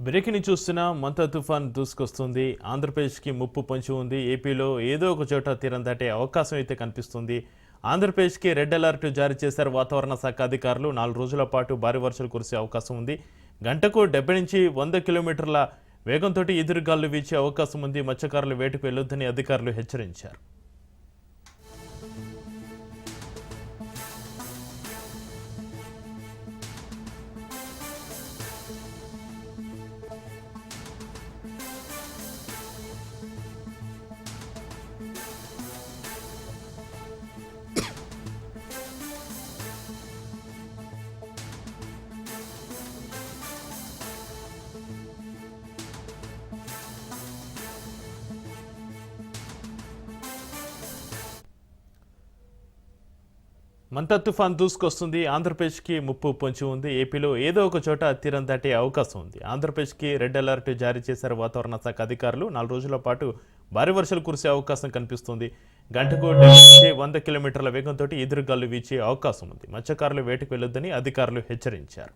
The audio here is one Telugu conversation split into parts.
బ్రేకిని చూస్తున్న మంతా తుఫాన్ దూసుకొస్తుంది. ఆంధ్రప్రదేశ్కి ముప్పు పొంచి ఉంది. ఏపీలో ఏదో ఒక చోట తీరం దాటే అవకాశం అయితే కనిపిస్తుంది. ఆంధ్రప్రదేశ్కి రెడ్ అలర్ట్ జారీ చేశారు వాతావరణ శాఖ అధికారులు. 4 రోజుల పాటు భారీ వర్షాలు కురిసే అవకాశం ఉంది. గంటకు 70 నుంచి 100 కిలోమీటర్ల వేగంతో ఎదురుగాలు వీచే అవకాశం ఉంది. మత్స్యకారులు వేటకు వెళ్లొద్దని అధికారులు హెచ్చరించారు. మంతా తుఫాన్ దూసుకొస్తుంది. ఆంధ్రప్రదేశ్కి ముప్పు పొంచి ఉంది. ఏపీలో ఏదో ఒక చోట తీరం దాటే అవకాశం ఉంది. ఆంధ్రప్రదేశ్కి రెడ్ అలర్ట్ జారీ చేశారు వాతావరణ శాఖ అధికారులు. 4 రోజుల పాటు భారీ వర్షాలు కురిసే అవకాశం కనిపిస్తుంది. గంటకు 70 నుంచి 100 కిలోమీటర్ల వేగంతో ఎదురుగాలు వీచే అవకాశం ఉంది. మత్స్యకారులు వేటకు వెళ్లొద్దని అధికారులు హెచ్చరించారు.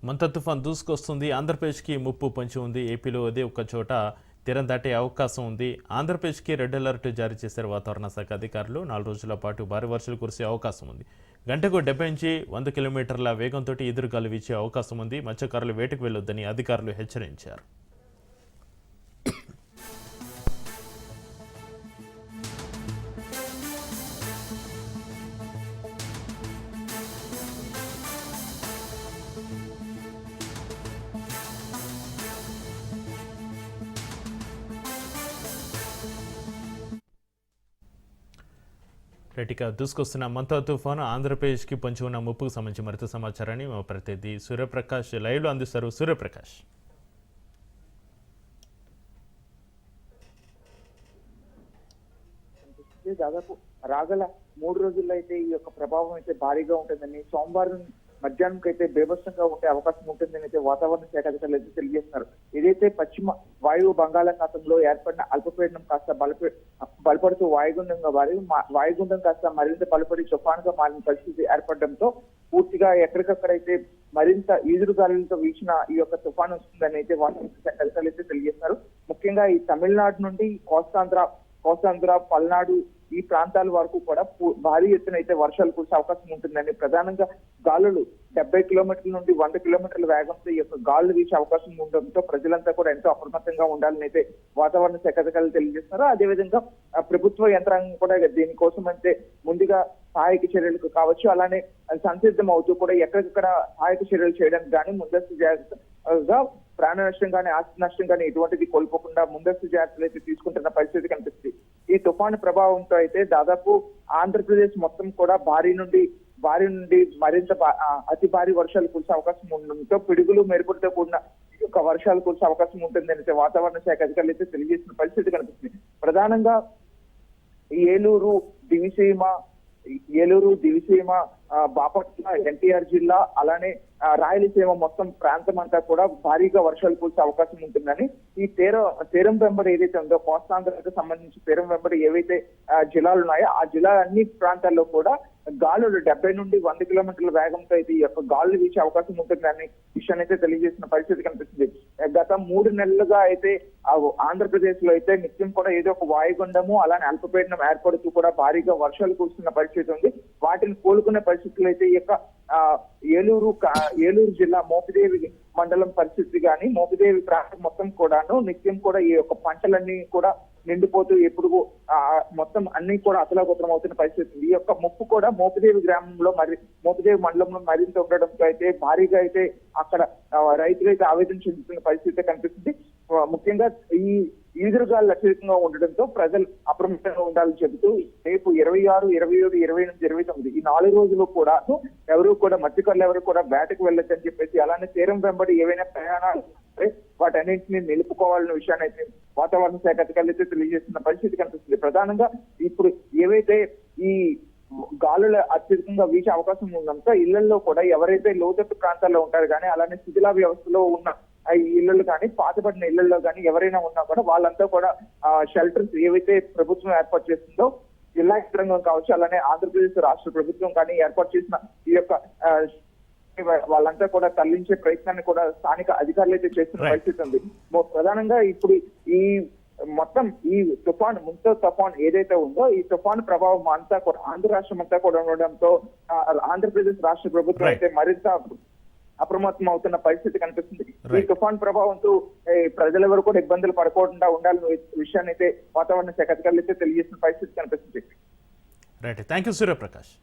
మంతా తుఫాన్ దూసుకొస్తుంది. ఆంధ్రప్రదేశ్కి ముప్పు పొంచి ఉంది. ఏపీలో అదే ఒక చోట తీరం దాటే అవకాశం ఉంది. ఆంధ్రప్రదేశ్కి రెడ్ అలర్ట్ జారీ చేశారు వాతావరణ శాఖ అధికారులు. 4 రోజుల పాటు భారీ వర్షాలు కురిసే అవకాశం ఉంది. గంటకు 70 నుంచి 100 కిలోమీటర్ల వేగంతో ఎదురుగాలు వీచే అవకాశం ఉంది. మత్స్యకారులు వేటకు వెళ్లొద్దని అధికారులు హెచ్చరించారు. రైట్గా దూసుకొస్తున్న మంతా తుఫాను ఆంధ్రప్రదేశ్కి పొంచి ఉన్న ముప్పుకు సంబంధించి మరింత సమాచారాన్ని మా ప్రతినిధి సూర్యప్రకాష్ లైవ్లో అందిస్తారు. సూర్యప్రకాష్, దాదాపు రాగల 3 రోజుల్లో అయితే ఈ యొక్క ప్రభావం అయితే భారీగా ఉంటుందని, సోమవారం మధ్యాహ్నంకి అయితే బేభత్సంగా ఉండే అవకాశం ఉంటుందని అయితే వాతావరణ శాఖ అధికారులు అయితే తెలియజేస్తున్నారు. ఏదైతే పశ్చిమ వాయువు బంగాళాఖాతంలో ఏర్పడిన అల్పపీడనం కాస్త బలపడుతూ వాయుగుండం కాస్త మరింత బలపడి తుఫానుగా మారిన పరిస్థితి ఏర్పడడంతో పూర్తిగా ఎక్కడికక్కడైతే మరింత ఈదురుగాలులతో వీచిన ఈ యొక్క తుఫాను వస్తుందని అయితే వాతావరణ శాఖ అధికారులు అయితే తెలియజేస్తున్నారు. ముఖ్యంగా ఈ తమిళనాడు నుండి కోస్తాంధ్ర పల్నాడు ఈ ప్రాంతాల వరకు కూడా భారీ ఎత్తున అయితే వర్షాలు కురిసే అవకాశం ఉంటుందని, ప్రధానంగా గాలులు 70 కిలోమీటర్ల నుండి 100 కిలోమీటర్ల వేగంతో ఈ యొక్క గాలులు వీచే అవకాశం ఉండడంతో ప్రజలంతా కూడా ఎంతో అప్రమత్తంగా ఉండాలని అయితే వాతావరణ శాఖ అధికారులు తెలియజేస్తున్నారు. అదేవిధంగా ప్రభుత్వ యంత్రాంగం కూడా దీనికోసం అంటే ముందుగా సహాయక చర్యలకు కావచ్చు, అలానే సంసిద్ధం అవుతూ కూడా ఎక్కడికక్కడ సహాయక చర్యలు చేయడానికి కానీ ముందస్తు జాగ్రత్తగా ప్రాణ నష్టం కానీ ఆస్తి నష్టం కానీ ఎటువంటిది కోల్పోకుండా ముందస్తు జాగ్రత్తలు అయితే తీసుకుంటున్న పరిస్థితి కనిపిస్తుంది. ఈ తుఫాను ప్రభావంతో అయితే దాదాపు ఆంధ్రప్రదేశ్ మొత్తం కూడా భారీ నుండి మరింత అతి భారీ వర్షాలు కురిసే అవకాశం ఉండడంతో పిడుగులు మెరుపులతో కూడిన యొక్క వర్షాలు కురిసే అవకాశం ఉంటుందని అయితే వాతావరణ శాఖ అధికారులు అయితే తెలియజేసిన పరిస్థితి కనిపిస్తుంది. ప్రధానంగా ఏలూరు దివిసీమ బాపట్ల ఎన్టీఆర్ జిల్లా అలానే రాయలసీమ మొత్తం ప్రాంతం అంతా కూడా భారీగా వర్షాలు కురిసే అవకాశం ఉంటుందని, ఈ తీరం వెంబడి ఏదైతే ఉందో కోస్తాంధ్రకు సంబంధించి తీరం వెంబడి ఏవైతే జిల్లాలు ఉన్నాయో ఆ జిల్లా అన్ని ప్రాంతాల్లో కూడా గాలులు 70 నుండి 100 కిలోమీటర్ల వేగంతో అయితే ఈ యొక్క గాలులు వీచే అవకాశం ఉంటుందని విషయాన్ని అయితే తెలియజేసిన పరిస్థితి కనిపిస్తుంది. గత 3 నెలలుగా అయితే ఆంధ్రప్రదేశ్ లో అయితే నిత్యం కూడా ఏదో ఒక వాయుగుండము అలానే అల్పపీడనం ఏర్పడుతూ కూడా భారీగా వర్షాలు కురుస్తున్న పరిస్థితి ఉంది. వాటిని కోలుకునే పరిస్థితులు అయితే ఈ యొక్క ఏలూరు జిల్లా మోపిదేవి మండలం పరిస్థితి కానీ మోపిదేవి ప్రాంతం మొత్తం కూడాను నిత్యం కూడా ఈ యొక్క పంటలన్నీ కూడా నిండిపోతూ ఎప్పుడు మొత్తం అన్ని కూడా అతలాకుతలం అవుతున్న పరిస్థితి. ఈ యొక్క ముప్పు కూడా మోపిదేవి గ్రామంలో మోపిదేవి మండలంలో మరింత ఉండడంతో అయితే భారీగా అయితే అక్కడ రైతులు అయితే ఆవేదన చెందుతున్న పరిస్థితి కనిపిస్తుంది. ముఖ్యంగా ఈదురుగాలు అత్యధికంగా ఉండడంతో ప్రజలు అప్రమత్తంగా ఉండాలని చెబుతూ రేపు 26, 27, 28, 29 ఈ 4 రోజులు కూడా ఎవరు కూడా మత్స్యకారులు ఎవరు కూడా వేటకు వెళ్ళొచ్చని చెప్పేసి, అలానే తీరం వెంబడి ఏవైనా ప్రయాణాలు ఉంటే వాటన్నింటినీ నిలుపుకోవాలన్న విషయాన్ని అయితే వాతావరణ శాఖ అధికారులు అయితే తెలియజేస్తున్న పరిస్థితి కనిపిస్తుంది. ప్రధానంగా ఇప్పుడు ఏవైతే ఈ గాలులు అత్యధికంగా వీచే అవకాశం ఉందంతా ఇళ్లలో కూడా ఎవరైతే లోతట్టు ప్రాంతాల్లో ఉంటారు కానీ, అలానే శిథిలా వ్యవస్థలో ఉన్న ఈ ఇళ్లలో కానీ, పాతబడిన ఇళ్లలో కానీ ఎవరైనా ఉన్నా కూడా వాళ్ళంతా కూడా షెల్టర్స్ ఏవైతే ప్రభుత్వం ఏర్పాటు చేస్తుందో జిల్లా యంత్రాంగం కావచ్చు, అలానే ఆంధ్రప్రదేశ్ రాష్ట్ర ప్రభుత్వం కానీ ఏర్పాటు చేసిన ఈ యొక్క వాళ్ళంతా కూడా తరలించే ప్రయత్నాన్ని కూడా స్థానిక అధికారులు అయితే చేస్తున్న పరిస్థితి ఉంది. ప్రధానంగా ఇప్పుడు ఈ మొత్తం ఈ తుఫాన్ ముంతో తుఫాన్ ఏదైతే ఉందో ఈ తుఫాన్ ప్రభావం అంతా కూడా ఆంధ్ర రాష్ట్రం అంతా కూడా ఉండడంతో ఆంధ్రప్రదేశ్ రాష్ట్ర ప్రభుత్వం అయితే మరింత అప్రమత్తం అవుతున్న పరిస్థితి కనిపిస్తుంది. ఈ తుఫాన్ ప్రభావంతో ప్రజలెవరు కూడా ఇబ్బందులు పడకుండా ఉండాలనే విషయాన్ని అయితే వాతావరణ శాఖ అధికారులు అయితే తెలియజేసిన పరిస్థితి కనిపిస్తుంది. Right, thank you Suryaprakash.